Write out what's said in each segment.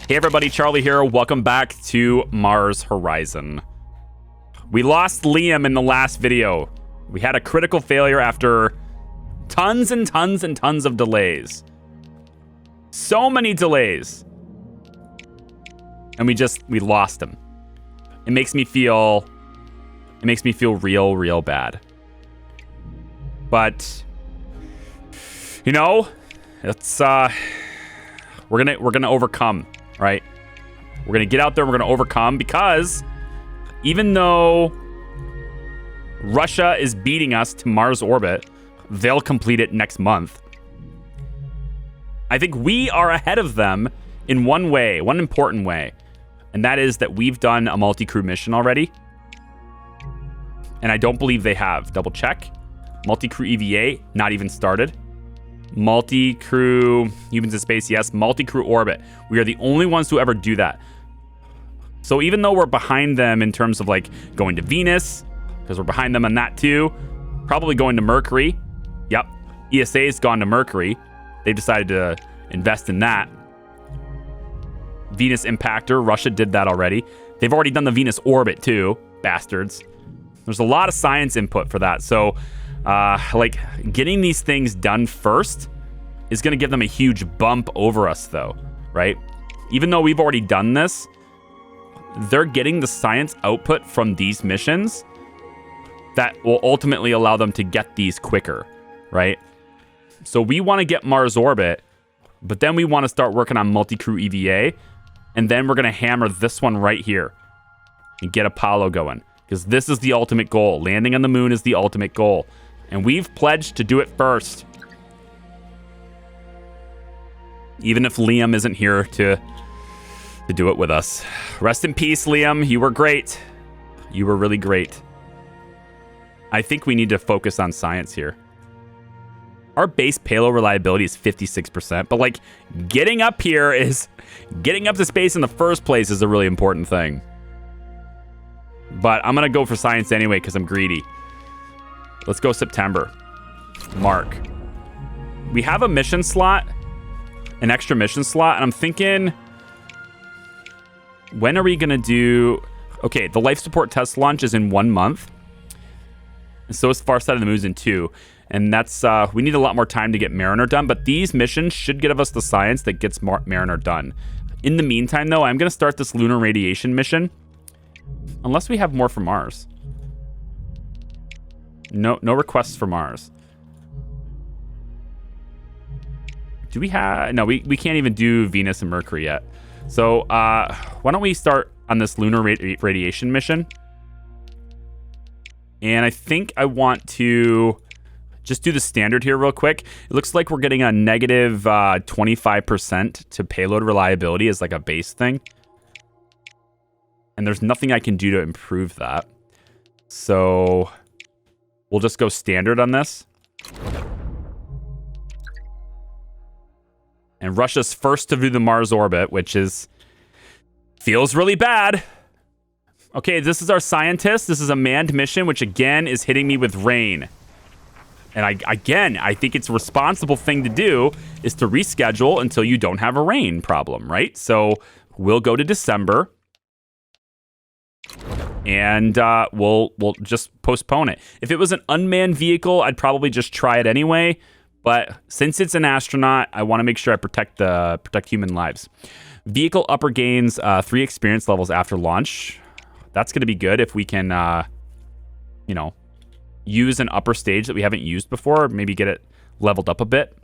Hey everybody, Charlie here. Welcome back to Mars Horizon. We lost Liam in the last video. We had a critical failure after tons and tons and tons of delays. So many delays. And we lost him. It makes me feel real bad. But you know, it's we're gonna overcome, right? We're gonna get out there, we're gonna overcome, because even though Russia is beating us to Mars orbit, they'll complete it next month. I think we are ahead of them in one way, one important way, and that is that we've done a multi-crew mission already. And I don't believe they have. Double check. Multi-crew EVA, not even started. Multi-crew humans in space, yes. Multi-crew orbit. We are the only ones to ever do that. So even though we're behind them in terms of like going to Venus, because we're behind them on that too, probably going to Mercury. Yep. ESA's gone to Mercury. They've decided to invest in that. Venus impactor, Russia did that already. They've already done the Venus orbit too, bastards. There's a lot of science input for that. So like getting these things done first is going to give them a huge bump over us though, right? Even though we've already done this, they're getting the science output from these missions that will ultimately allow them to get these quicker, right? So we want to get Mars orbit, but then we want to start working on multi-crew EVA, and then we're going to hammer this one right here and get Apollo going, because this is the ultimate goal. Landing on the moon is the ultimate goal, and we've pledged to do it first. Even if Liam isn't here to do it with us. Rest in peace, Liam. You were great. You were really great. I think we need to focus on science here. Our base payload reliability is 56%, but like getting up to space in the first place is a really important thing. But I'm gonna go for science anyway because I'm greedy. Let's go September. Mark. We have a mission slot, an extra mission slot, and I'm thinking, when are we gonna do? Okay, the life support test launch is in 1 month. And so is Far Side of the Moon in 2. And that's, we need a lot more time to get Mariner done, but these missions should give us the science that gets Mariner done. In the meantime, though, I'm going to start this lunar radiation mission. Unless we have more for Mars. No requests for Mars. Do we have... No, we can't even do Venus and Mercury yet. So, why don't we start on this lunar radiation mission? And I think I want to just do the standard here real quick. It looks like we're getting a negative 25% to payload reliability as like a base thing. And there's nothing I can do to improve that. So we'll just go standard on this. And Russia's first to do the Mars orbit, which feels really bad. Okay, this is our scientist. This is a manned mission, which again is hitting me with rain. And I think it's a responsible thing to do is to reschedule until you don't have a rain problem, right? So we'll go to December, and we'll just postpone it. If it was an unmanned vehicle, I'd probably just try it anyway. But since it's an astronaut, I want to make sure I protect human lives. Vehicle upper gains 3 experience levels after launch. That's going to be good if we can, use an upper stage that we haven't used before. Maybe get it leveled up a bit.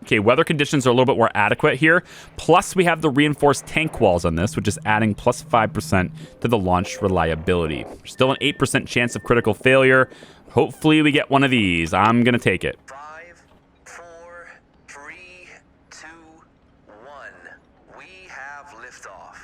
Okay, weather conditions are a little bit more adequate here. Plus, we have the reinforced tank walls on this, which is adding plus 5% to the launch reliability. Still an 8% chance of critical failure. Hopefully, we get one of these. I'm going to take it. 5, 4, 3, 2, 1. We have liftoff.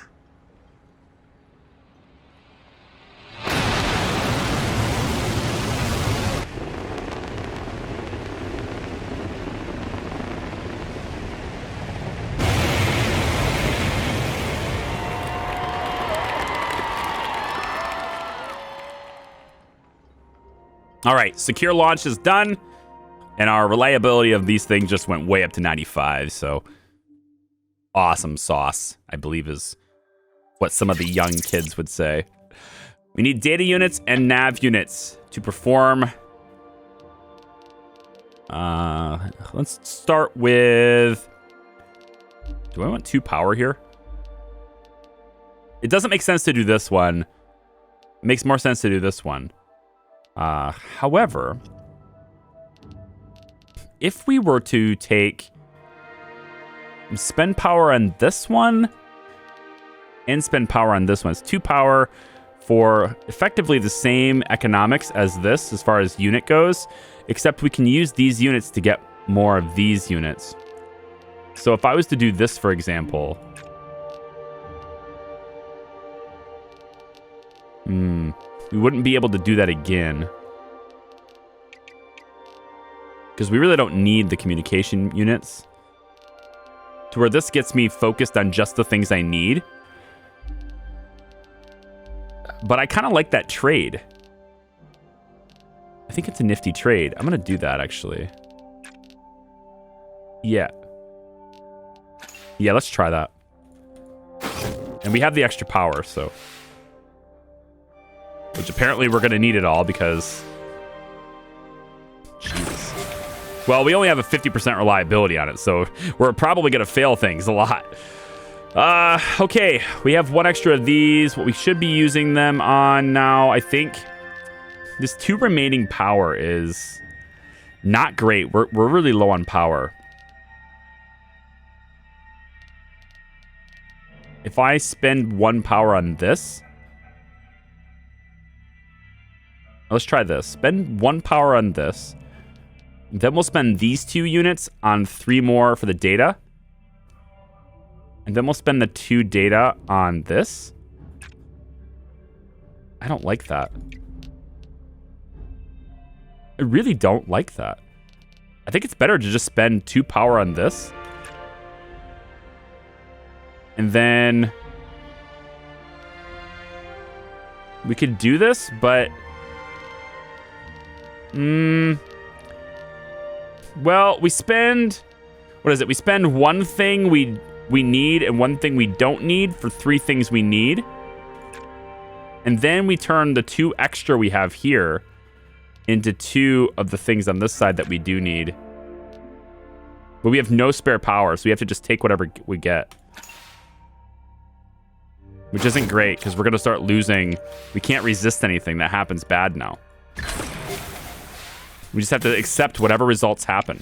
All right, secure launch is done, and our reliability of these things just went way up to 95, so awesome sauce, I believe is what some of the young kids would say. We need data units and nav units to perform. Let's start with... Do I want 2 power here? It doesn't make sense to do this one. It makes more sense to do this one. However, if we were to take... spend power on this one and spend power on this one. It's 2 power for effectively the same economics as this as far as unit goes, except we can use these units to get more of these units. So if I was to do this, for example... we wouldn't be able to do that again. Because we really don't need the communication units. To where this gets me focused on just the things I need. But I kind of like that trade. I think it's a nifty trade. I'm going to do that, actually. Yeah. Yeah, let's try that. And we have the extra power, so... Which apparently we're going to need it all because... Jesus. Well, we only have a 50% reliability on it, so we're probably going to fail things a lot. Okay, we have 1 extra of these. What we should be using them on now, I think... This 2 remaining power is not great. We're really low on power. If I spend 1 power on this... Let's try this. Spend 1 power on this. Then we'll spend these 2 units on 3 more for the data. And then we'll spend the 2 data on this. I don't like that. I really don't like that. I think it's better to just spend 2 power on this. And then... we could do this, but... Well, we spend... What is it? We spend 1 thing we need and 1 thing we don't need for 3 things we need. And then we turn the 2 extra we have here into 2 of the things on this side that we do need. But we have no spare power, so we have to just take whatever we get. Which isn't great, because we're going to start losing... We can't resist anything that happens bad now. We just have to accept whatever results happen.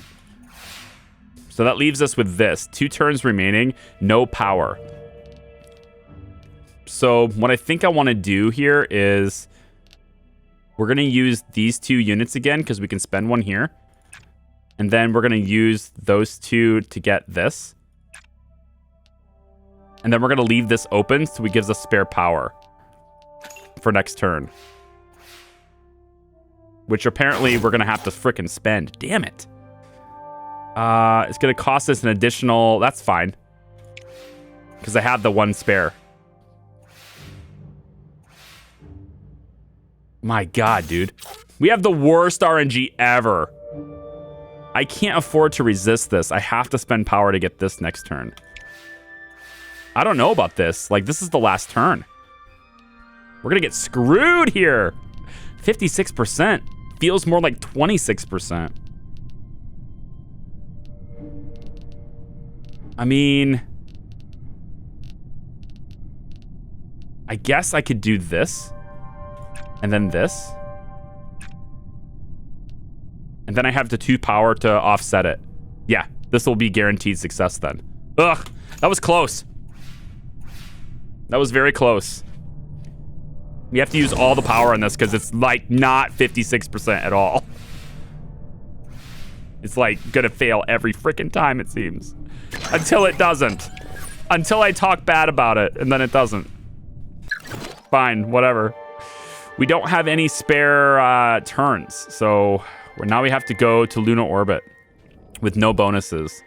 So that leaves us with this. 2 turns remaining, no power. So what I think I want to do here is... We're going to use these 2 units again, because we can spend 1 here. And then we're going to use those 2 to get this. And then we're going to leave this open so it gives us spare power for next turn. Which apparently we're going to have to frickin' spend. Damn it. It's going to cost us an additional... That's fine. Because I have the 1 spare. My God, dude. We have the worst RNG ever. I can't afford to resist this. I have to spend power to get this next turn. I don't know about this. Like, this is the last turn. We're going to get screwed here. 56%. Feels more like 26%. I mean... I guess I could do this. And then this. And then I have the 2 power to offset it. Yeah, this will be guaranteed success then. Ugh, that was close. That was very close. We have to use all the power on this because it's like not 56% at all. It's like gonna fail every freaking time, it seems. Until it doesn't. Until I talk bad about it, and then it doesn't. Fine, whatever. We don't have any spare turns, so now we have to go to lunar orbit with no bonuses.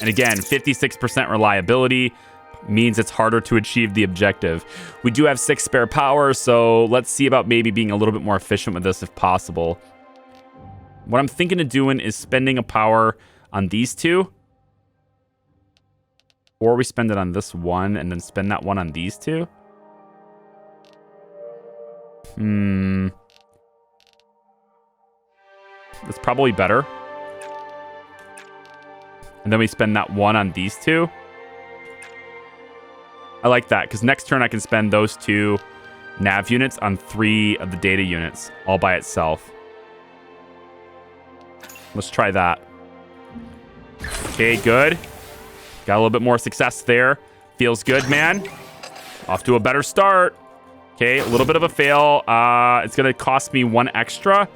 And again, 56% reliability means it's harder to achieve the objective. We do have 6 spare power, so let's see about maybe being a little bit more efficient with this if possible. What I'm thinking of doing is spending a power on these 2. Or we spend it on this one and then spend that one on these two. That's probably better. And then we spend that one on these two. I like that, because next turn I can spend those 2 nav units on 3 of the data units all by itself. Let's try that. Okay, good. Got a little bit more success there. Feels good, man. Off to a better start. Okay, a little bit of a fail. It's going to cost me 1 extra.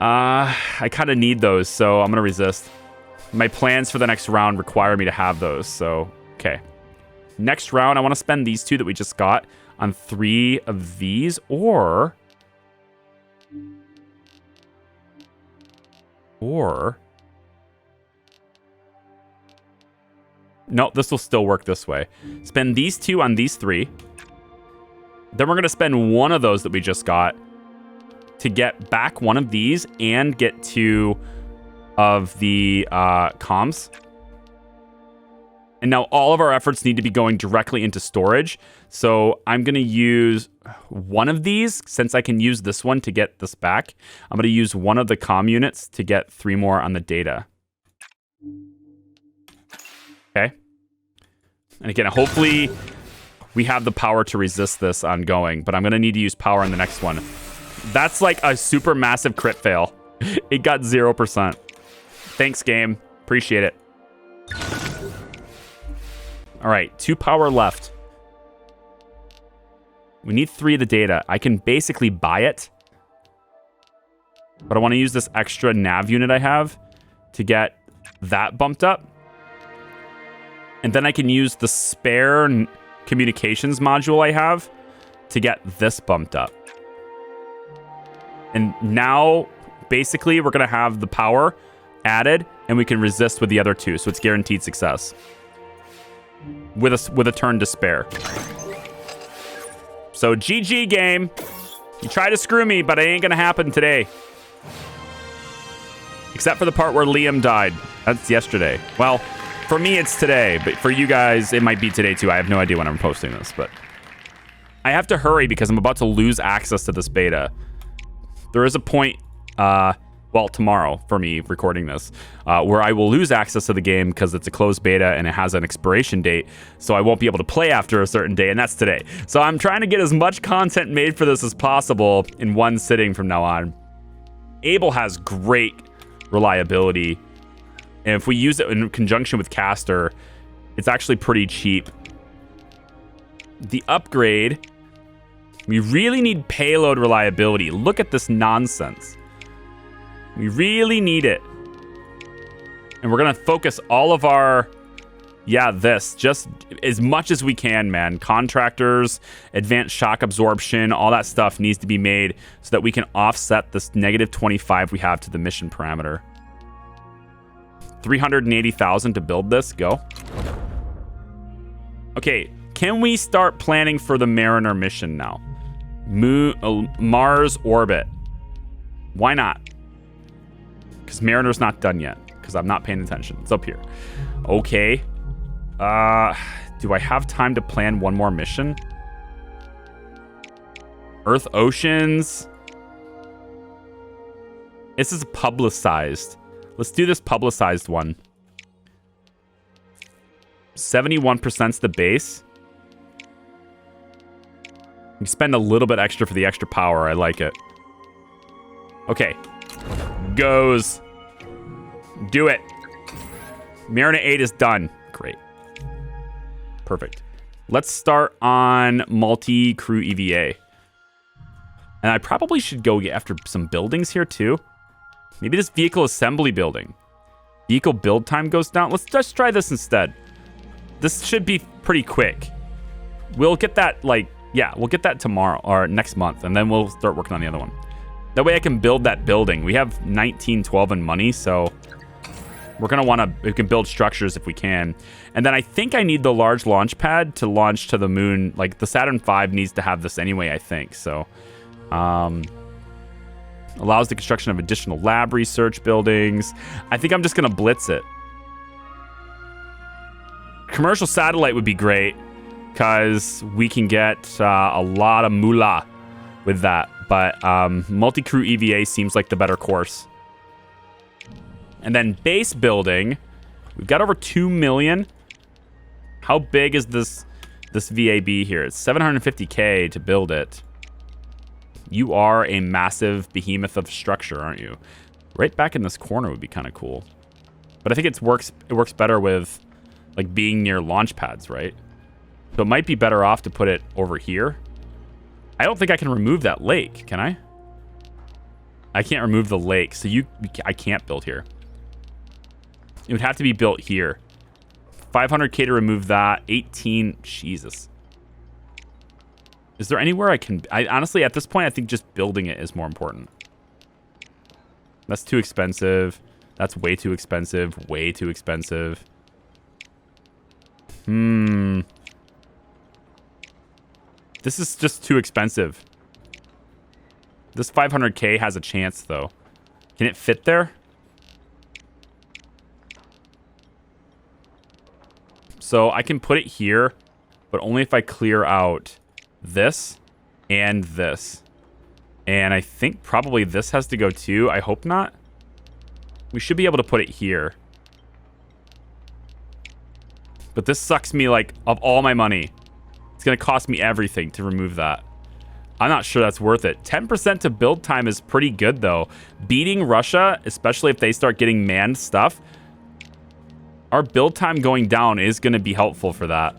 I kind of need those, so I'm going to resist. My plans for the next round require me to have those, so okay. Next round, I want to spend these 2 that we just got on 3 of these, or... No, this will still work this way. Spend these 2 on these 3. Then we're going to spend 1 of those that we just got to get back 1 of these and get 2 of the comms. And now all of our efforts need to be going directly into storage. So I'm going to use 1 of these, since I can use this one to get this back. I'm going to use 1 of the comm units to get 3 more on the data. Okay. And again, hopefully we have the power to resist this ongoing, but I'm going to need to use power in the next one. That's like a super massive crit fail. It got 0%. Thanks, game. Appreciate it. All right, 2 power left. We need 3 of the data. I can basically buy it, but I want to use this extra nav unit I have to get that bumped up. And then I can use the spare communications module I have to get this bumped up. And now, basically, we're going to have the power added, and we can resist with the other 2, so it's guaranteed success. With a turn to spare. So GG, game. You try to screw me, but it ain't gonna happen today. Except for the part where Liam died. That's yesterday. Well, for me it's today, but for you guys it might be today too. I have no idea when I'm posting this, but I have to hurry because I'm about to lose access to this beta. There is a point, well, tomorrow for me recording this, where I will lose access to the game because it's a closed beta and it has an expiration date, so I won't be able to play after a certain day, and that's today. So I'm trying to get as much content made for this as possible in one sitting from now on. Able has great reliability, and if we use it in conjunction with Caster, it's actually pretty cheap. The upgrade, we really need payload reliability. Look at this nonsense. We really need it. And we're going to focus all of our, just as much as we can, man. Contractors, advanced shock absorption, all that stuff needs to be made so that we can offset this negative 25 we have to the mission parameter. 380,000 to build this. Go. Okay, can we start planning for the Mariner mission now? Mars orbit. Why not? Because Mariner's not done yet. Because I'm not paying attention. It's up here. Okay. Do I have time to plan one more mission? Earth Oceans. This is publicized. Let's do this publicized one. 71%'s the base. We spend a little bit extra for the extra power. I like it. Okay. Goes. Do it. Mariner 8 is done. Great. Perfect. Let's start on multi-crew EVA. And I probably should go after some buildings here too. Maybe this vehicle assembly building. Vehicle build time goes down. Let's just try this instead. This should be pretty quick. We'll get that we'll get that tomorrow or next month, and then we'll start working on the other one. That way I can build that building. We have 1912 in money, so we're going to we can build structures if we can. And then I think I need the large launch pad to launch to the moon. Like the Saturn V needs to have this anyway, I think. So, allows the construction of additional lab research buildings. I think I'm just going to blitz it. commercial satellite would be great because we can get a lot of moolah with that. But multi-crew EVA seems like the better course. And then base building, we've got over 2 million. How big is this VAB here? It's 750K to build it. You are a massive behemoth of structure, aren't you? Right back in this corner would be kind of cool. But I think it works better with like being near launch pads, right? So it might be better off to put it over here. I don't think I can remove that lake, can I? I can't remove the lake, so I can't build here. It would have to be built here. 500K to remove that. 18, Jesus. Is there anywhere I can... honestly, at this point, I think just building it is more important. That's too expensive. That's way too expensive. Way too expensive. This is just too expensive. This 500K has a chance, though. Can it fit there? So I can put it here, but only if I clear out this and this. And I think probably this has to go too. I hope not. We should be able to put it here. But this sucks me like of all my money. It's going to cost me everything to remove that. I'm not sure that's worth it. 10% to build time is pretty good, though. Beating Russia, especially if they start getting manned stuff, our build time going down is going to be helpful for that.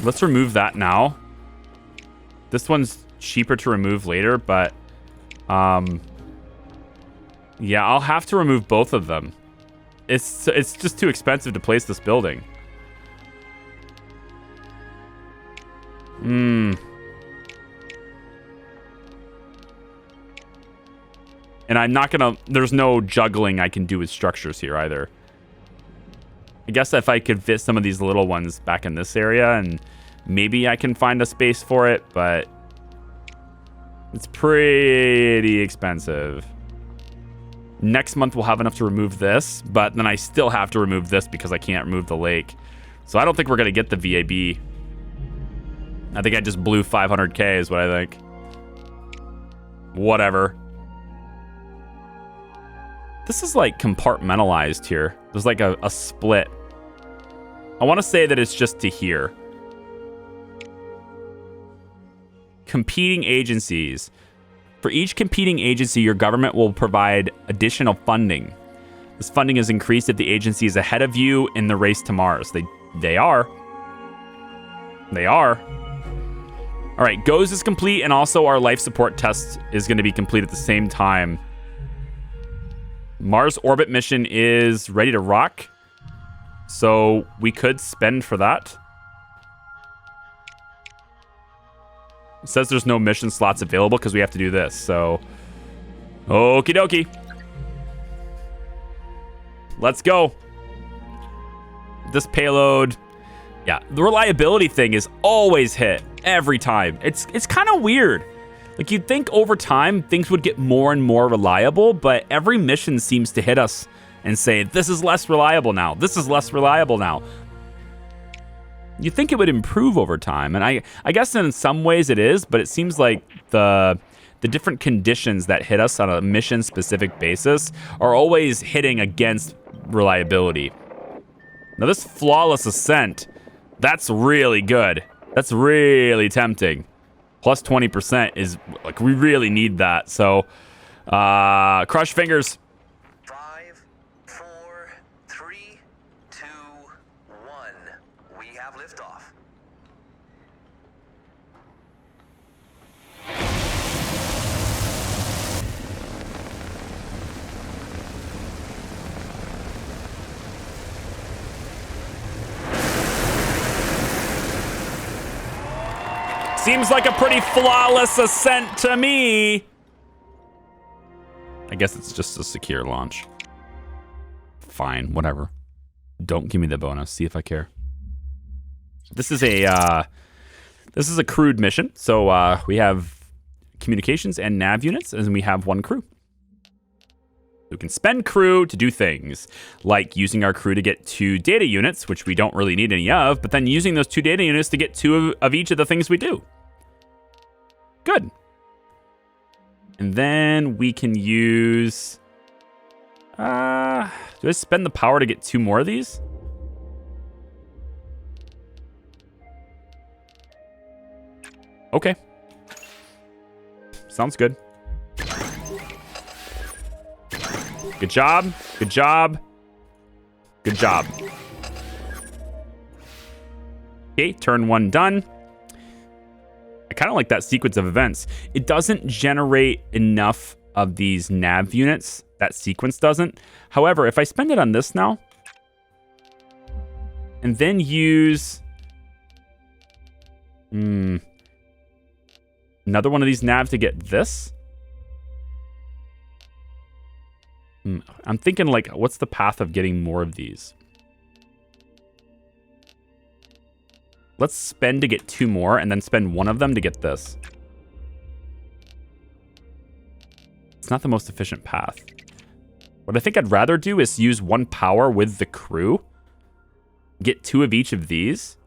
Let's remove that now. This one's cheaper to remove later, but... yeah, I'll have to remove both of them. It's just too expensive to place this building. And I'm not gonna... There's no juggling I can do with structures here either. I guess if I could fit some of these little ones back in this area, and maybe I can find a space for it, but it's pretty expensive. Next month we'll have enough to remove this, but then I still have to remove this because I can't remove the lake. So I don't think we're gonna get the VAB. I think I just blew 500K is what I think. Whatever. This is like compartmentalized here. There's like a split. I want to say that it's just to here. Competing agencies. For each competing agency, your government will provide additional funding. This funding is increased if the agency is ahead of you in the race to Mars. They are. They are. All right, GOES is complete, and also our life support test is going to be complete at the same time. Mars orbit mission is ready to rock, so we could spend for that. It says there's no mission slots available because we have to do this, so okie dokie. Let's go. This payload, yeah, the reliability thing is always hit every time. It's kind of weird. Like, you'd think over time things would get more and more reliable, but every mission seems to hit us and say, this is less reliable now. This is less reliable now. You'd think it would improve over time, and I guess in some ways it is, but it seems like the different conditions that hit us on a mission-specific basis are always hitting against reliability. Now, this flawless ascent, that's really good. That's really tempting. Plus 20% is, like, we really need that. So, crush fingers. 5, 4, 3, 2, 1. We have liftoff. Seems like a pretty flawless ascent to me. I guess it's just a secure launch. Fine, whatever. Don't give me the bonus. See if I care. This is a crewed mission. So we have communications and nav units, and we have one crew. We can spend crew to do things, like using our crew to get 2 data units, which we don't really need any of, but then using those 2 data units to get 2 of each of the things we do. Good. And then we can use... do I spend the power to get 2 more of these? Okay. Sounds good. Good job. Good job. Good job. Okay, turn 1 done. I kind of like that sequence of events. It doesn't generate enough of these nav units. That sequence doesn't. However, if I spend it on this now, and then use... another one of these navs to get this? I'm thinking, like, what's the path of getting more of these? Let's spend to get 2 more, and then spend 1 of them to get this. It's not the most efficient path. What I think I'd rather do is use 1 power with the crew, get 2 of each of these,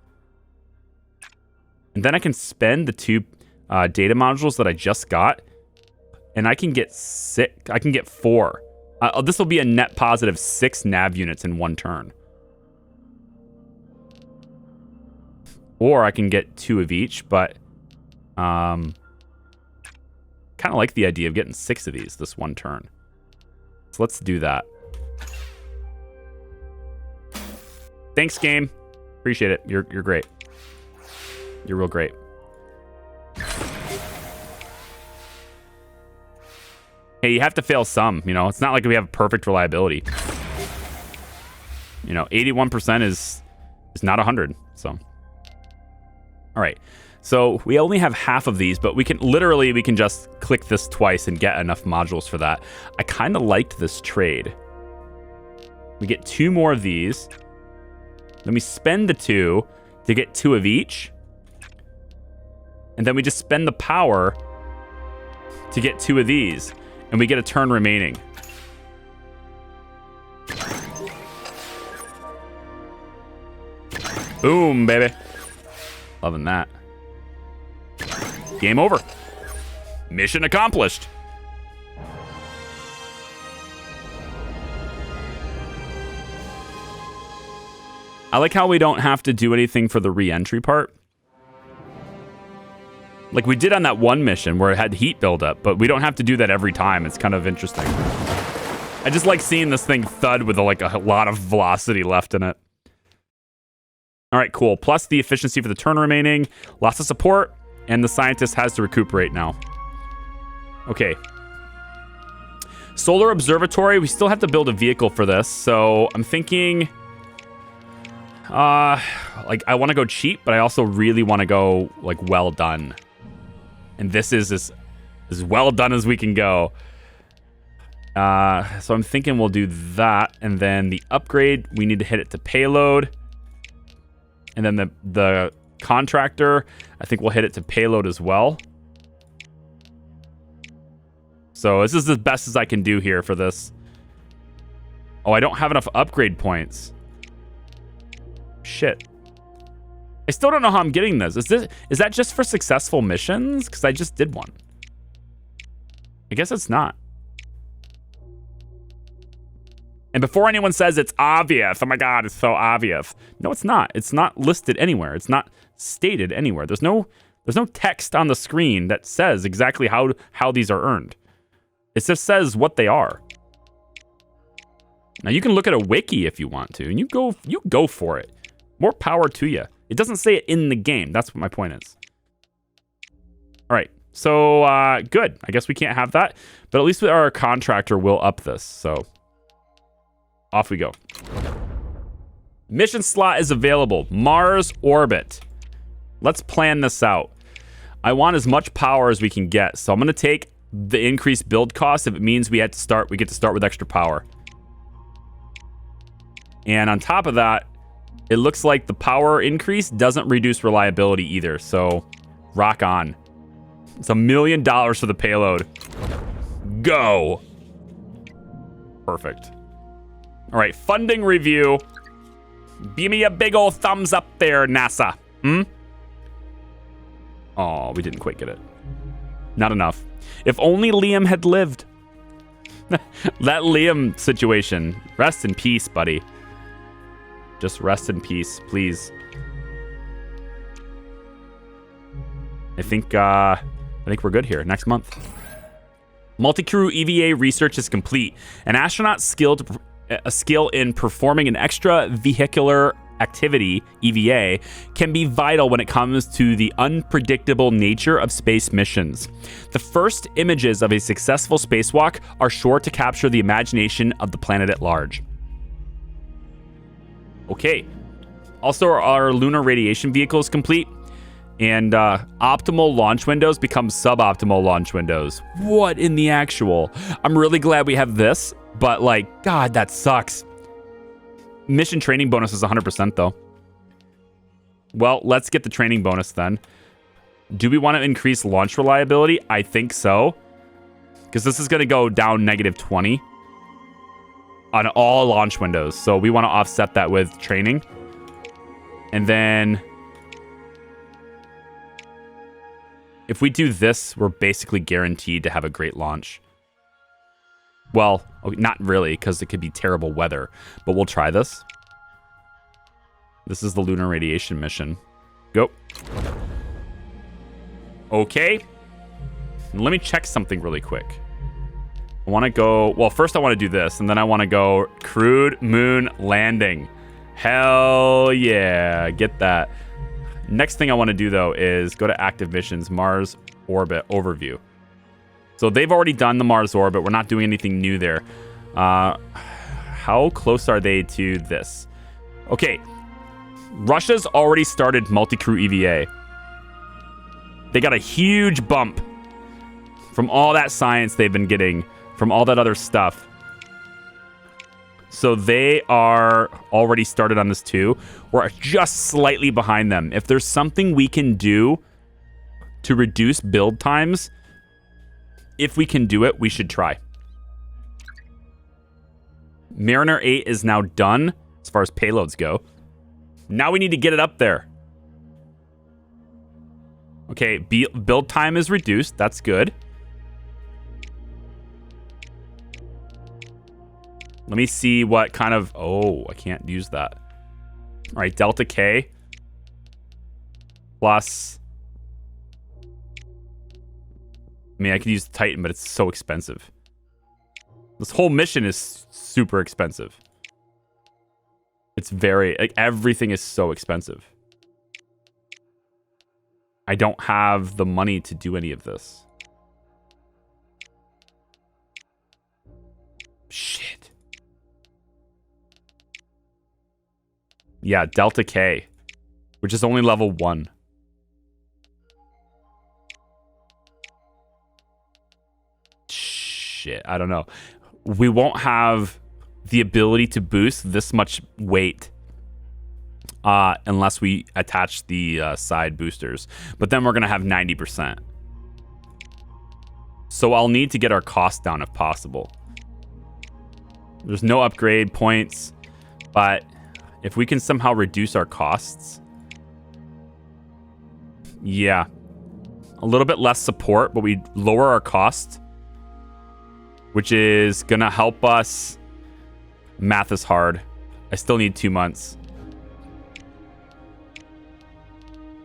and then I can spend the 2 data modules that I just got, and I can get 6. I can get 4. This will be a net positive 6 nav units in 1 turn. Or I can get 2 of each, but kind of like the idea of getting 6 of these this 1 turn. So let's do that. Thanks, game. Appreciate it. You're great. You're real great. Hey, you have to fail some, you know. It's not like we have perfect reliability. You know, 81% is not 100, so. All right. So we only have half of these, but we can just click this twice and get enough modules for that. I kind of liked this trade. We get 2 more of these. Then we spend the 2 to get 2 of each. And then we just spend the power to get 2 of these. And we get a turn remaining. Boom, baby. Loving that. Game over. Mission accomplished. I like how we don't have to do anything for the re-entry part. Like we did on that one mission where it had heat buildup, but we don't have to do that every time. It's kind of interesting. I just like seeing this thing thud with like a lot of velocity left in it. All right, cool. Plus the efficiency for the turn remaining. Lots of support, and the scientist has to recuperate now. Okay. Solar observatory. We still have to build a vehicle for this, so I'm thinking... like I want to go cheap, but I also really want to go like well done. And this is as well done as we can go. So I'm thinking we'll do that, and then the upgrade, we need to hit it to payload. And then the contractor, I think we'll hit it to payload as well. So this is as best as I can do here for this. Oh, I don't have enough upgrade points. Shit. I still don't know how I'm getting this. Is that just for successful missions? Because I just did one. I guess it's not. And before anyone says it's obvious, oh my god, it's so obvious. No, it's not. It's not listed anywhere. It's not stated anywhere. There's no text on the screen that says exactly how these are earned. It just says what they are. Now you can look at a wiki if you want to, and you go for it. More power to you. It doesn't say it in the game. That's what my point is. All right. So, good. I guess we can't have that. But at least our contractor will up this. So, off we go. Mission slot is available. Mars orbit. Let's plan this out. I want as much power as we can get. So, I'm going to take the increased build cost if it means we get to start with extra power. And on top of that, it looks like the power increase doesn't reduce reliability either. So, rock on. It's $1 million for the payload. Go. Perfect. All right, funding review. Give me a big old thumbs up there, NASA. Oh, we didn't quite get it. Not enough. If only Liam had lived. That Liam situation. Rest in peace, buddy. Just rest in peace, please. I think we're good here. Next month. Multi-crew EVA research is complete. An astronaut's skill in performing an extravehicular activity, EVA, can be vital when it comes to the unpredictable nature of space missions. The first images of a successful spacewalk are sure to capture the imagination of the planet at large. Okay. Also, our lunar radiation vehicle is complete. And optimal launch windows become suboptimal launch windows. What in the actual? I'm really glad we have this, but like, God, that sucks. Mission training bonus is 100% though. Well, let's get the training bonus then. Do we want to increase launch reliability? I think so. Because this is going to go down -20 on all launch windows. So we want to offset that with training. And then if we do this, we're basically guaranteed to have a great launch. Well, not really, because it could be terrible weather, but we'll try this. This is the lunar radiation mission. Go. Okay. Let me check something really quick. I want to go, well, first I want to do this, and then I want to go crewed moon landing. Hell yeah, get that. Next thing I want to do, though, is go to active missions, Mars orbit overview. So they've already done the Mars orbit. We're not doing anything new there. How close are they to this? Okay. Russia's already started multi-crew EVA. They got a huge bump from all that science they've been getting, from all that other stuff. So they are already started on this too. We're just slightly behind them. If there's something we can do to reduce build times, if we can do it, we should try. Mariner 8 is now done as far as payloads go. Now we need to get it up there. Okay, build time is reduced. That's good. Let me see what kind of... Oh, I can't use that. All right, Delta K. Plus... I mean, I could use Titan, but it's so expensive. This whole mission is super expensive. It's very... Like, everything is so expensive. I don't have the money to do any of this. Shit. Yeah, Delta K, which is only level 1. Shit, I don't know. We won't have the ability to boost this much weight unless we attach the side boosters. But then we're going to have 90%. So I'll need to get our cost down if possible. There's no upgrade points, but if we can somehow reduce our costs, yeah, a little bit less support, but we lower our cost, which is gonna help us. Math is hard. I still need 2 months.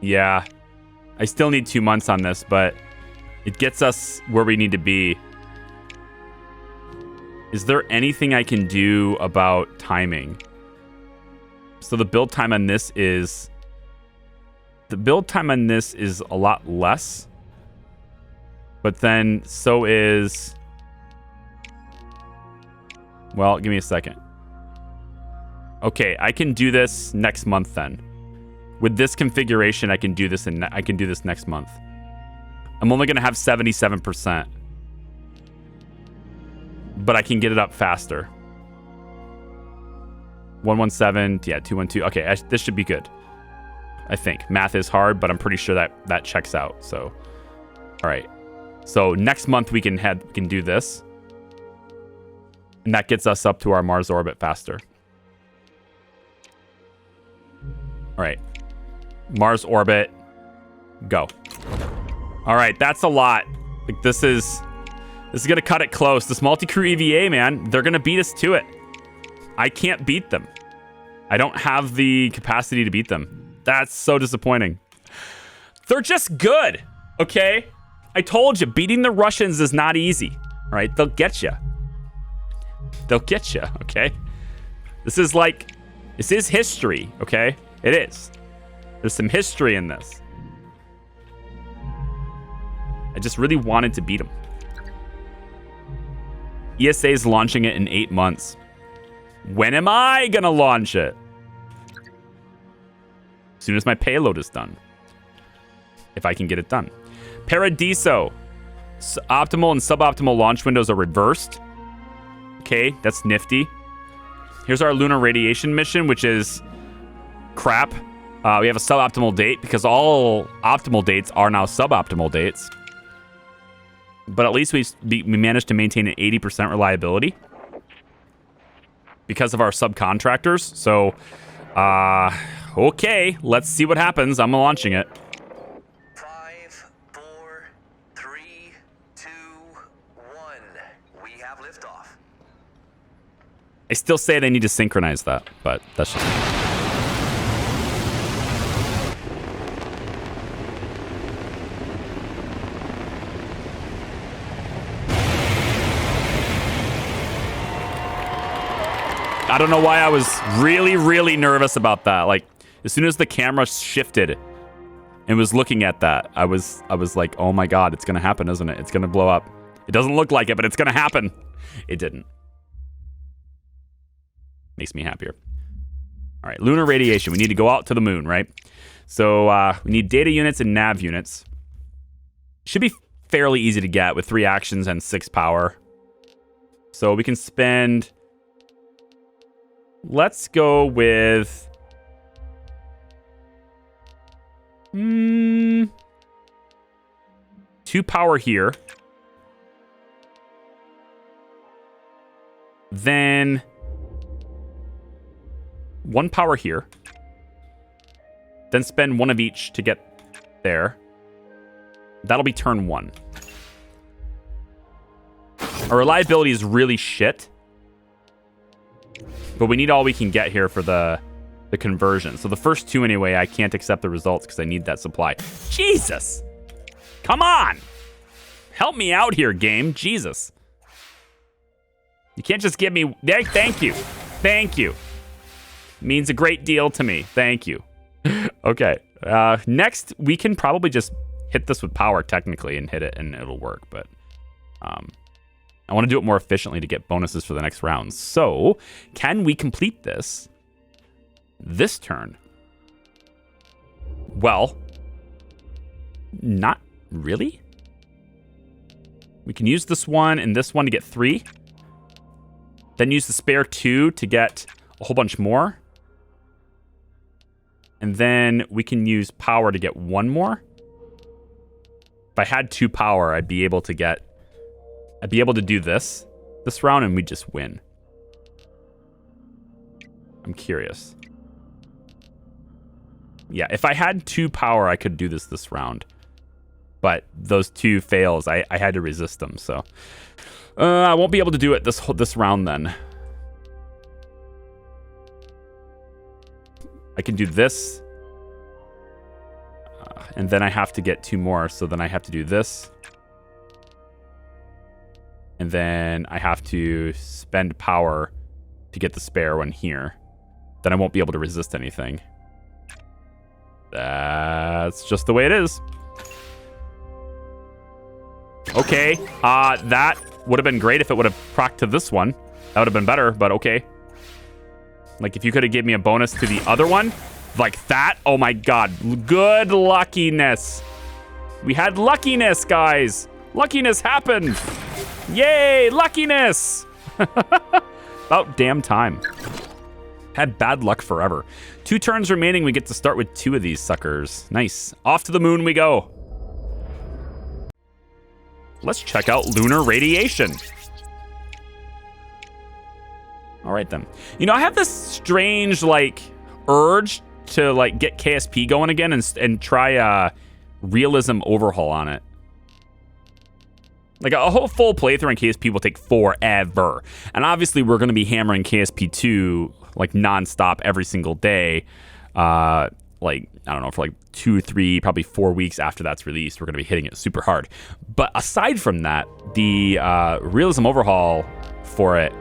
Yeah, I still need 2 months on this, but it gets us where we need to be. Is there anything I can do about timing? So the build time on this is... The build time on this is a lot less. But then so is... Well, give me a second. Okay, I can do this next month then. With this configuration, I can do this next month. I'm only going to have 77%. But I can get it up faster. 117, yeah, 212. Okay, this should be good. I think. Math is hard, but I'm pretty sure that checks out. So, all right. So next month we can do this. And that gets us up to our Mars orbit faster. All right. Mars orbit. Go. All right, that's a lot. Like, this is going to cut it close. This multi-crew EVA, man, they're going to beat us to it. I can't beat them. I don't have the capacity to beat them. That's so disappointing. They're just good, okay? I told you, beating the Russians is not easy, all right? They'll get you. They'll get you, okay? This is history, okay? It is. There's some history in this. I just really wanted to beat them. ESA is launching it in 8 months. When am I gonna launch it? As soon as my payload is done. If I can get it done. Paradiso. Optimal and suboptimal launch windows are reversed. Okay, that's nifty. Here's our lunar radiation mission, which is crap. We have a suboptimal date because all optimal dates are now suboptimal dates. But at least we managed to maintain an 80% reliability because of our subcontractors. So, okay, let's see what happens. I'm launching it. 5, 4, 3, 2, 1. We have liftoff. I still say they need to synchronize that, but that's just... I don't know why I was really, really nervous about that. Like, as soon as the camera shifted and was looking at that, I was like, oh my God, it's going to happen, isn't it? It's going to blow up. It doesn't look like it, but it's going to happen. It didn't. Makes me happier. All right, lunar radiation. We need to go out to the moon, right? So we need data units and nav units. Should be fairly easy to get with 3 actions and 6 power. So we can spend... Let's go with... 2 power here. Then 1 power here. Then spend 1 of each to get there. That'll be turn 1. Our reliability is really shit. But we need all we can get here for the conversion. So the first 2 anyway, I can't accept the results because I need that supply. Jesus! Come on! Help me out here, game. Jesus. You can't just give me... Thank you. Thank you. Means a great deal to me. Thank you. Okay. Next, we can probably just hit this with power technically and hit it and it'll work. But I want to do it more efficiently to get bonuses for the next round. So, can we complete this turn? Well, not really. We can use this one and this one to get 3. Then use the spare 2 to get a whole bunch more. And then we can use power to get 1 more. If I had 2 power, I'd be able to do this round and we'd just win. I'm curious. Yeah, if I had 2 power, I could do this round. But those 2 fails, I had to resist them, so... I won't be able to do it this round then. I can do this. And then I have to get 2 more, so then I have to do this. And then I have to spend power to get the spare one here. Then I won't be able to resist anything. That's just the way it is. Okay, that would have been great if it would have procced to this one. That would have been better, but okay. Like, if you could have given me a bonus to the other one, like that, oh my God, good luckiness. We had luckiness, guys. Luckiness happened. Yay, luckiness. About damn time. Had bad luck forever. 2 turns remaining, we get to start with 2 of these suckers. Nice. Off to the moon we go. Let's check out lunar radiation. All right, then. You know, I have this strange, like, urge to, like, get KSP going again and try a realism overhaul on it. Like, a whole full playthrough in KSP will take forever. And obviously, we're going to be hammering KSP 2, like, nonstop every single day. Like, I don't know, for like 2, 3, probably 4 weeks after that's released, we're going to be hitting it super hard. But aside from that, the realism overhaul for it,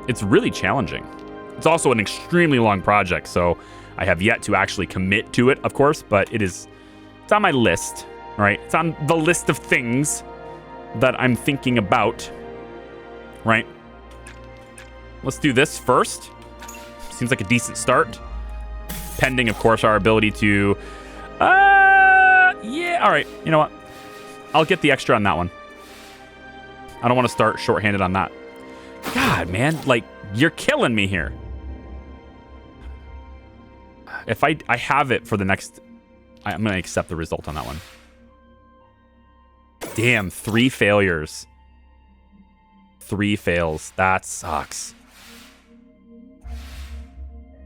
it's really challenging. It's also an extremely long project, so I have yet to actually commit to it, of course, but it's on my list, right? It's on the list of things that I'm thinking about, right? Let's do this first. Seems like a decent start. Pending, of course, our ability to... yeah, all right. You know what? I'll get the extra on that one. I don't want to start shorthanded on that. God, man. Like, you're killing me here. If I have it for the next... I'm going to accept the result on that one. Damn, 3 failures. 3 fails. That sucks.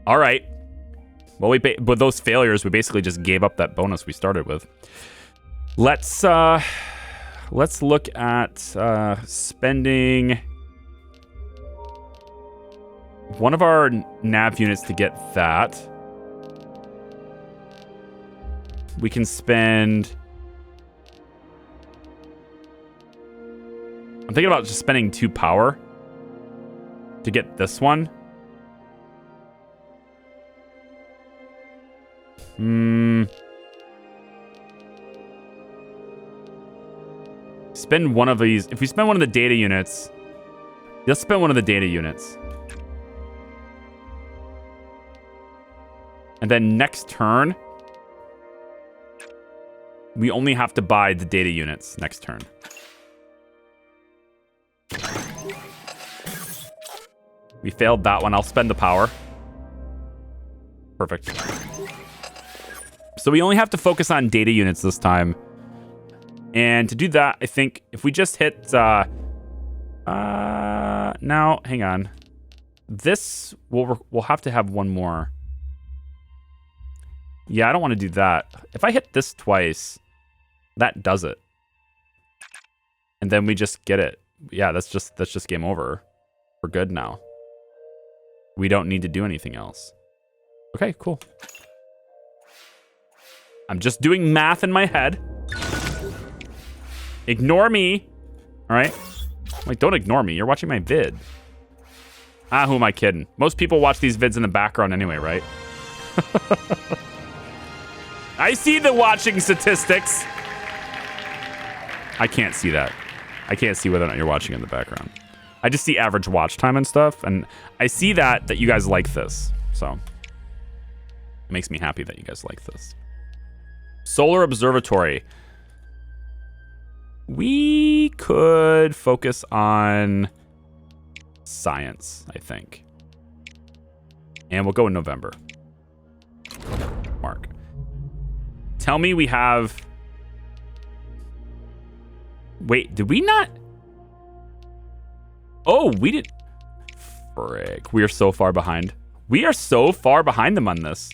All right. Well, with those failures, we basically just gave up that bonus we started with. Let's look at spending one of our nav units to get that. We can spend... I'm thinking about just spending 2 power to get this one. Spend one of these. If we spend one of the data units, let's spend one of the data units. And then next turn, we only have to buy the data units next turn. We failed that one. I'll spend the power. Perfect. So we only have to focus on data units this time. And to do that, I think if we just hit... now, hang on. This, we'll have to have one more. Yeah, I don't want to do that. If I hit this twice, that does it. And then we just get it. Yeah, that's just game over. We're good now. We don't need to do anything else. Okay, cool. I'm just doing math in my head. Ignore me. All right? Like, don't ignore me. You're watching my vid. Who am I kidding? Most people watch these vids in the background anyway, right? I see the watching statistics. I can't see that. I can't see whether or not you're watching in the background. I just see average watch time and stuff, and I see that you guys like this. So it makes me happy that you guys like this. Solar Observatory. We could focus on science, I think. And we'll go in November. Mark. Tell me we have... Wait, did we not... Oh, we did... Frick, we are so far behind. We are so far behind them on this.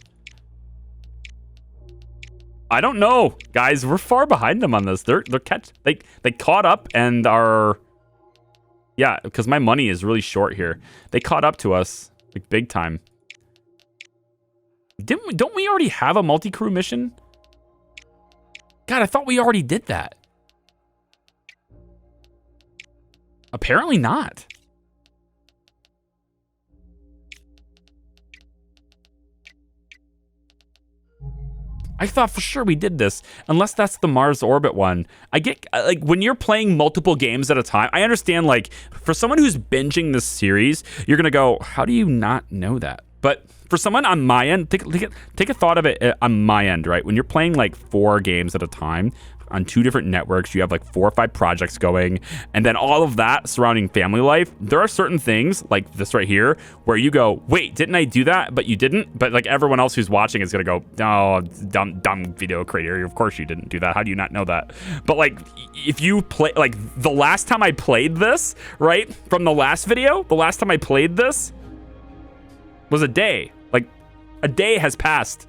I don't know, guys. We're far behind them on this. They caught up and are... Yeah, because my money is really short here. They caught up to us, like, big time. Don't we already have a multi-crew mission? God, I thought we already did that. Apparently not. I thought for sure we did this, unless that's the Mars orbit one. I get, like, when you're playing multiple games at a time, I understand, like, for someone who's binging this series, you're going to go, how do you not know that? But for someone on my end, take a thought of it on my end, right? When you're playing, like, 4 games at a time, on 2 different networks. You have like 4 or 5 projects going, and then all of that surrounding family life. There are certain things like this right here where you go, wait, didn't I do that? But you didn't. But like everyone else who's watching is gonna go, oh, dumb video creator. Of course you didn't do that. How do you not know that? But like, if you play, like the last time I played this, right, from the last video, the last time I played this was a day. Like a day has passed.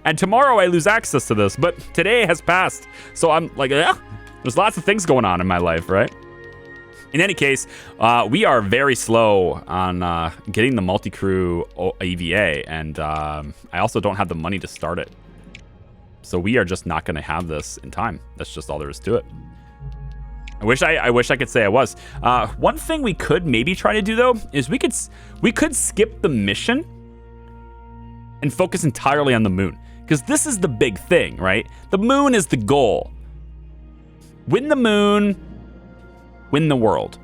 And tomorrow I lose access to this, but today has passed. So I'm like, there's lots of things going on in my life, right? In any case, we are very slow on getting the multi-crew EVA, and I also don't have the money to start it. So we are just not going to have this in time. That's just all there is to it. I wish I could say I was. One thing we could maybe try to do though is we could skip the mission and focus entirely on the moon, because this is the big thing, right? The moon is the goal. Win the moon, win the world.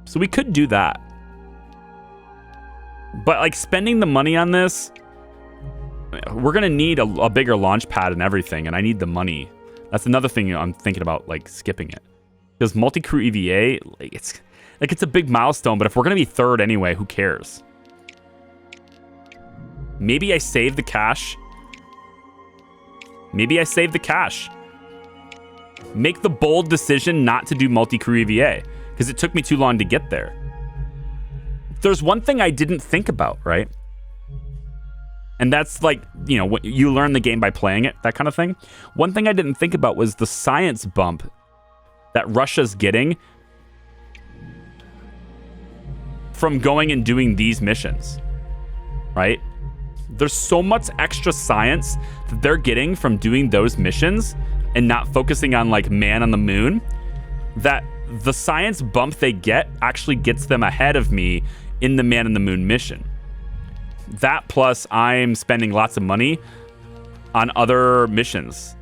So we could do that. But like spending the money on this, we're gonna need a bigger launch pad and everything, and I need the money. That's another thing I'm thinking about, like skipping it. Because multi-crew EVA, it's a big milestone, but if we're gonna be 3rd anyway, who cares? Maybe I save the cash. Make the bold decision not to do multi-crew EVA, because it took me too long to get there. There's one thing I didn't think about, right? And that's like, you know, you learn the game by playing it, that kind of thing. One thing I didn't think about was the science bump that Russia's getting from going and doing these missions, right? There's so much extra science that they're getting from doing those missions and not focusing on like man on the moon, that the science bump they get actually gets them ahead of me in the man on the moon mission. That plus I'm spending lots of money on other missions,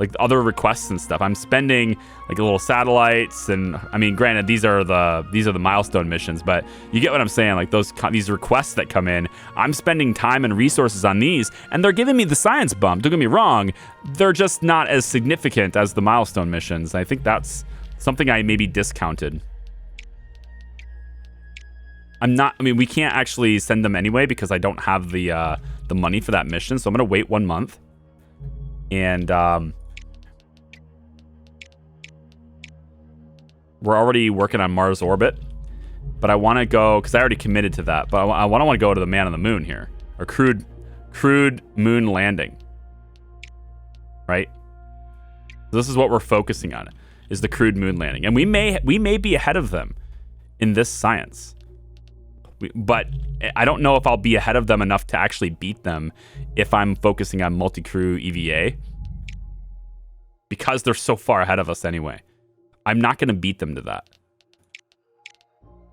like other requests and stuff. I'm spending like little satellites, and I mean, granted, these are the milestone missions, but you get what I'm saying. Like these requests that come in, I'm spending time and resources on these, and they're giving me the science bump. Don't get me wrong, they're just not as significant as the milestone missions. I think that's something I maybe discounted. I mean, we can't actually send them anyway because I don't have the money for that mission. So I'm gonna wait 1 month, and we're already working on Mars orbit, but I want to go because I already committed to that. But I want to go to the man on the moon here, or crewed moon landing, right? This is what we're focusing on, is the crewed moon landing, and we may be ahead of them in this science. But I don't know if I'll be ahead of them enough to actually beat them if I'm focusing on multi-crew EVA, because they're so far ahead of us anyway. I'm not going to beat them to that.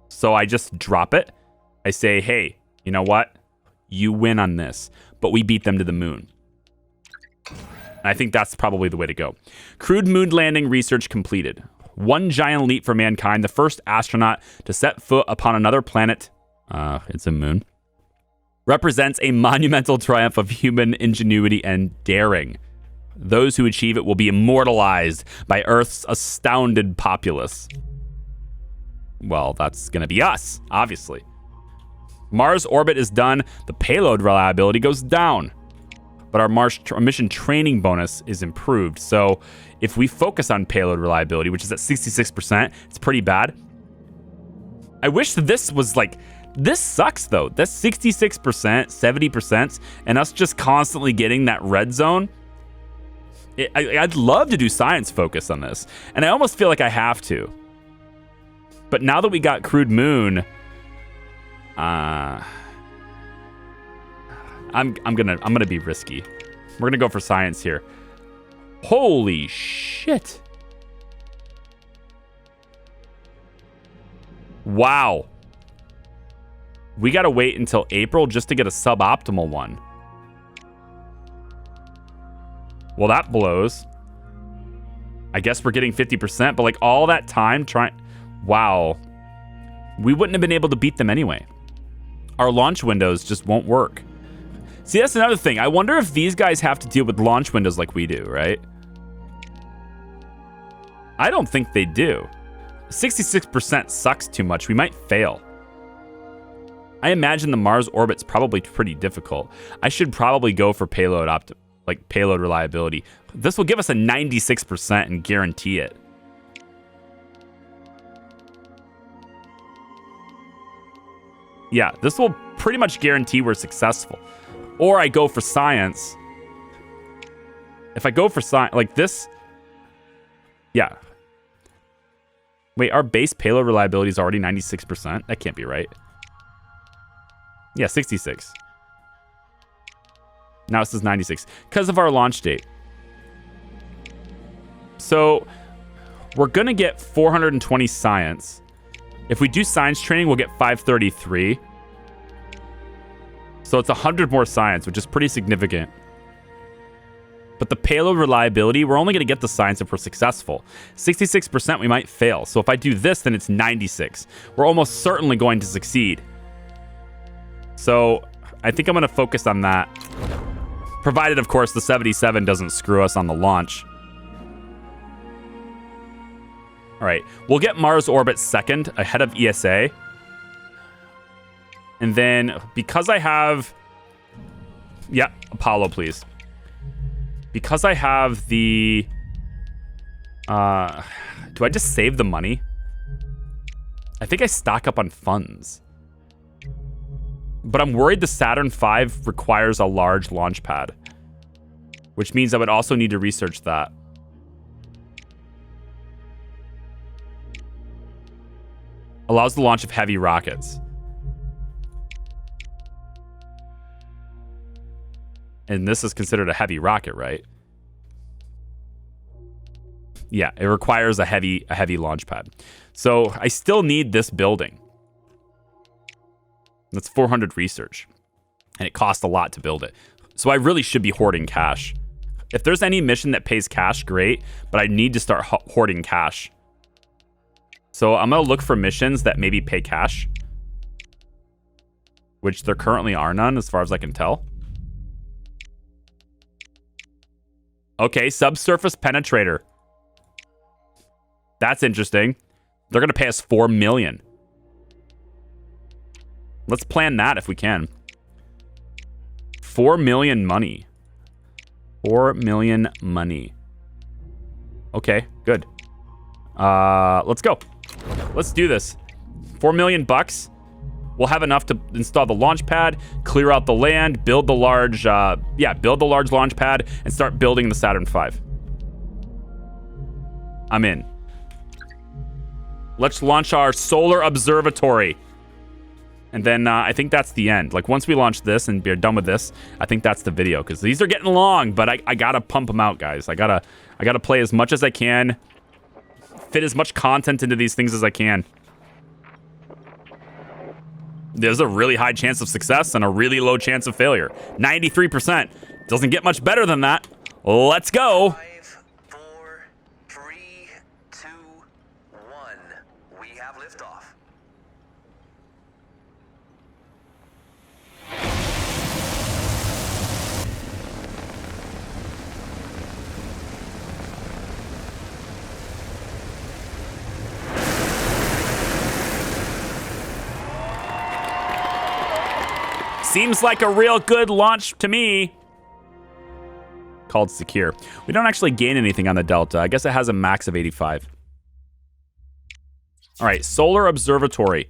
So I just drop it. I say, hey, you know what? You win on this, but we beat them to the moon. And I think that's probably the way to go. Crewed moon landing research completed. One giant leap for mankind, the first astronaut to set foot upon another planet. It's a moon. Represents a monumental triumph of human ingenuity and daring. Those who achieve it will be immortalized by Earth's astounded populace. Well, that's going to be us, obviously. Mars orbit is done. The payload reliability goes down, but our Mars mission training bonus is improved. So if we focus on payload reliability, which is at 66%, it's pretty bad. I wish this was like, this sucks though. That's 66%, 70%, and us just constantly getting that red zone. I'd love to do science focus on this, and I almost feel like I have to. But now that we got crewed moon, I'm gonna be risky. We're gonna go for science here. Holy shit! Wow. We gotta wait until April just to get a suboptimal one. Well, that blows. I guess we're getting 50%, but like all that time trying... Wow. We wouldn't have been able to beat them anyway. Our launch windows just won't work. See, that's another thing. I wonder if these guys have to deal with launch windows like we do, right? I don't think they do. 66% sucks too much. We might fail. I imagine the Mars orbit's probably pretty difficult. I should probably go for payload reliability. This will give us a 96% and guarantee it. Yeah, this will pretty much guarantee we're successful. Or I go for science. If I go for science, like this, yeah. Wait, our base payload reliability is already 96%? That can't be right. Yeah, 66. Now it says 96 because of our launch date. So we're going to get 420 science. If we do science training, we'll get 533. So it's 100 more science, which is pretty significant. But the payload reliability, we're only going to get the science if we're successful. 66% we might fail. So if I do this, then it's 96. We're almost certainly going to succeed. So I think I'm going to focus on that. Provided, of course, the 77 doesn't screw us on the launch. All right, we'll get Mars orbit second ahead of ESA. And then because I have... Yeah, Apollo, please. Because I have the... do I just save the money? I think I stock up on funds. But I'm worried the Saturn V requires a large launch pad. Which means I would also need to research that. Allows the launch of heavy rockets. And this is considered a heavy rocket, right? Yeah, it requires a heavy launch pad. So I still need this building. That's 400 research. And it costs a lot to build it. So I really should be hoarding cash. If there's any mission that pays cash, great. But I need to start hoarding cash. So I'm going to look for missions that maybe pay cash. Which there currently are none, as far as I can tell. Okay, subsurface penetrator. That's interesting. They're going to pay us $4 million. Let's plan that if we can. 4 million money. 4 million money. Okay, good. Let's go. Let's do this. 4 million bucks. We'll have enough to install the launch pad, clear out the land, build the large, build the large launch pad, and start building the Saturn V. I'm in. Let's launch our solar observatory. And then I think that's the end. Like, once we launch this and we're done with this, I think that's the video. Because these are getting long, but I gotta pump them out, guys. I gotta play as much as I can. Fit as much content into these things as I can. There's a really high chance of success and a really low chance of failure. 93%. Doesn't get much better than that. Let's go. 5, 4, 3, 2, 1. We have liftoff. Seems like a real good launch to me. Called secure. We don't actually gain anything on the Delta. I guess it has a max of 85. All right, solar observatory.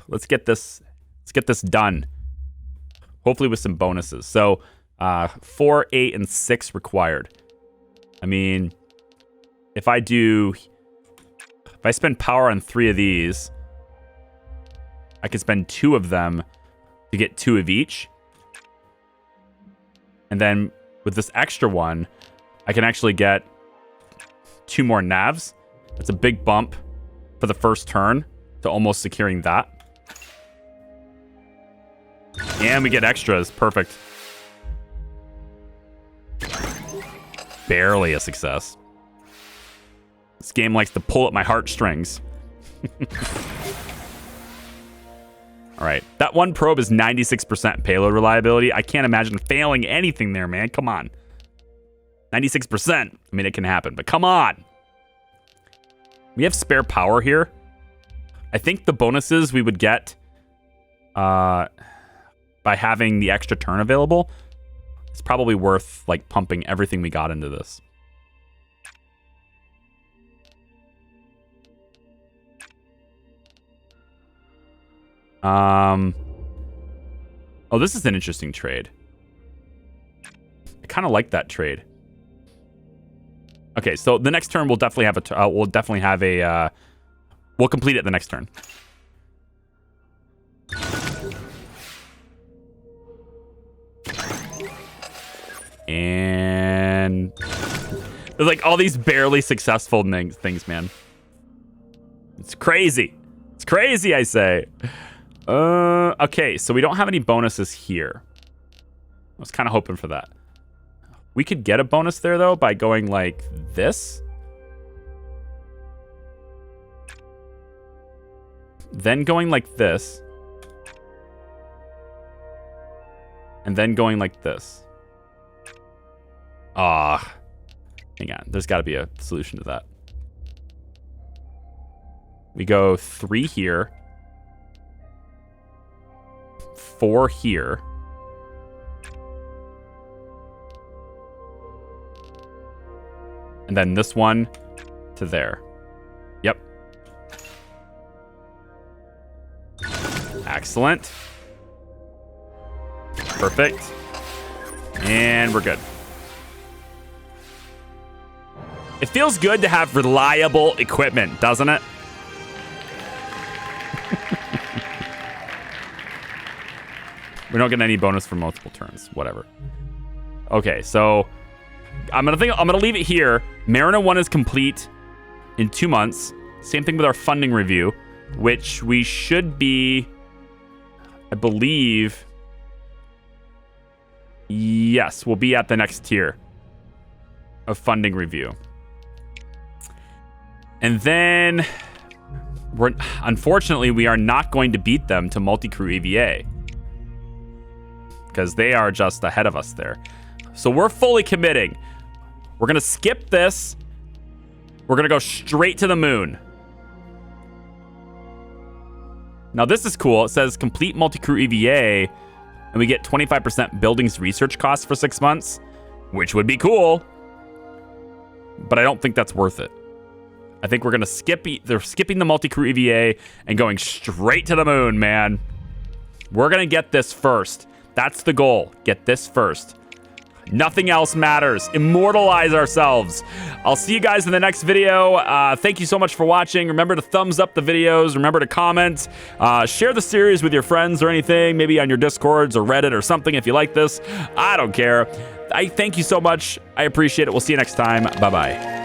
Let's get this done. Hopefully with some bonuses. So 4, 8, and 6 required. I mean, if I spend power on 3 of these, I could spend 2 of them to get 2 of each. And then with this extra one, I can actually get 2 more navs. That's a big bump for the first turn to almost securing that. And we get extras. Perfect. Barely a success. This game likes to pull at my heartstrings. All right. That one probe is 96% payload reliability. I can't imagine failing anything there, man. Come on. 96%. I mean, it can happen, but come on. We have spare power here. I think the bonuses we would get by having the extra turn available, it's probably worth like pumping everything we got into this. Oh, this is an interesting trade. I kind of like that trade. Okay, so the next turn we'll definitely have a we'll complete it the next turn. And there's like all these barely successful things, man. It's crazy. It's crazy, I say. Okay, so we don't have any bonuses here. I was kind of hoping for that. We could get a bonus there, though, by going like this. Then going like this. And then going like this. Ah. Hang on. There's got to be a solution to that. We go 3 here. 4 here. And then this one to there. Yep. Excellent. Perfect. And we're good. It feels good to have reliable equipment, doesn't it? We don't get any bonus for multiple turns. Whatever. Okay, so I'm gonna leave it here. Mariner 1 is complete in 2 months. Same thing with our funding review, which we should be, I believe. Yes, we'll be at the next tier of funding review. And then unfortunately we are not going to beat them to multi-crew EVA, because they are just ahead of us there. So we're fully committing. We're going to skip this. We're going to go straight to the moon. Now this is cool. It says complete multi-crew EVA, and we get 25% buildings research costs for 6 months, which would be cool. But I don't think that's worth it. I think we're going to they're skipping the multi-crew EVA and going straight to the moon, man. We're going to get this first. That's the goal. Get this first. Nothing else matters. Immortalize ourselves. I'll see you guys in the next video. Thank you so much for watching. Remember to thumbs up the videos. Remember to comment. Share the series with your friends or anything. Maybe on your Discords or Reddit or something if you like this. I don't care. I thank you so much. I appreciate it. We'll see you next time. Bye-bye.